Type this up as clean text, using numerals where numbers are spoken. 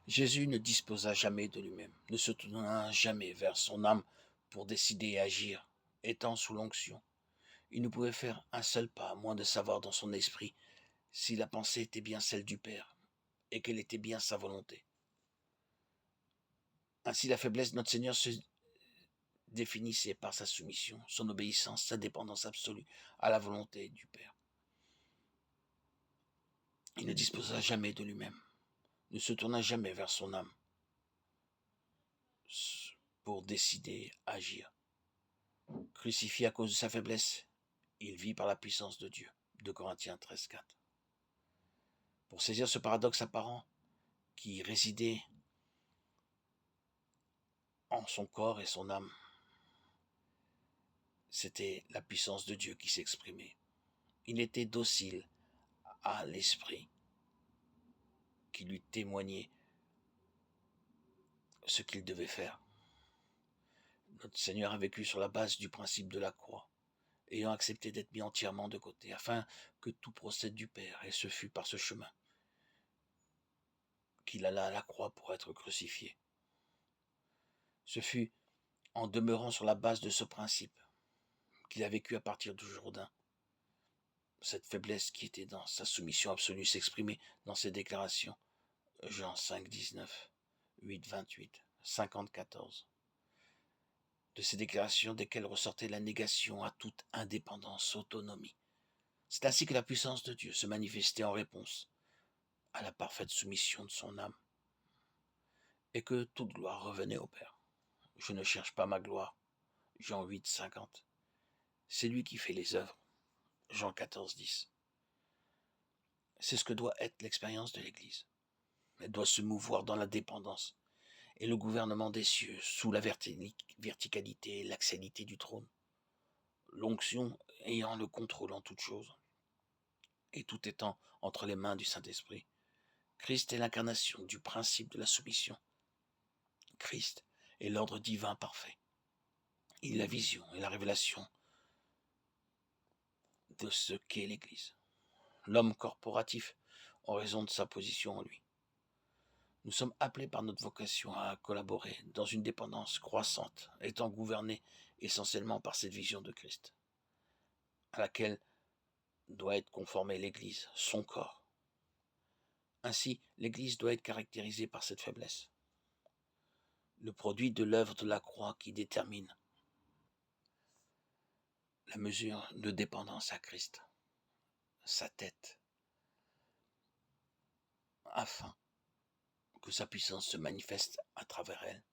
Jésus ne disposa jamais de lui-même, ne se tourna jamais vers son âme pour décider et agir. Étant sous l'onction, il ne pouvait faire un seul pas, à moins de savoir dans son esprit si la pensée était bien celle du Père et quelle était bien sa volonté. Ainsi, la faiblesse de notre Seigneur se définissait par sa soumission, son obéissance, sa dépendance absolue à la volonté du Père. Il ne disposa jamais de lui-même, ne se tourna jamais vers son âme pour décider, agir. Crucifié à cause de sa faiblesse, il vit par la puissance de Dieu. 2 Corinthiens 13,4. Pour saisir ce paradoxe apparent qui résidait en son corps et son âme, c'était la puissance de Dieu qui s'exprimait. Il était docile à l'esprit qui lui témoignait ce qu'il devait faire. Notre Seigneur a vécu sur la base du principe de la croix, ayant accepté d'être mis entièrement de côté, afin que tout procède du Père, et ce fut par ce chemin qu'il alla à la croix pour être crucifié. Ce fut en demeurant sur la base de ce principe qu'il a vécu à partir du Jourdain. Cette faiblesse qui était dans sa soumission absolue s'exprimait dans ses déclarations. Jean 5, 19, 8, 28, 50, 14. De ces déclarations desquelles ressortait la négation à toute indépendance, autonomie. C'est ainsi que la puissance de Dieu se manifestait en réponse à la parfaite soumission de son âme, et que toute gloire revenait au Père. Je ne cherche pas ma gloire. Jean 8, 50. C'est lui qui fait les œuvres. Jean 14, 10. C'est ce que doit être l'expérience de l'Église. Elle doit se mouvoir dans la dépendance et le gouvernement des cieux, sous la verticalité et l'axialité du trône. L'onction ayant le contrôle en toutes choses, et tout étant entre les mains du Saint-Esprit. Christ est l'incarnation du principe de la soumission. Christ est l'ordre divin parfait. Il est la vision et la révélation de ce qu'est l'Église. L'homme corporatif en raison de sa position en lui. Nous sommes appelés par notre vocation à collaborer dans une dépendance croissante, étant gouvernés essentiellement par cette vision de Christ, à laquelle doit être conformée l'Église, son corps. Ainsi, l'Église doit être caractérisée par cette faiblesse, le produit de l'œuvre de la croix qui détermine la mesure de dépendance à Christ, sa tête, afin que sa puissance se manifeste à travers elle.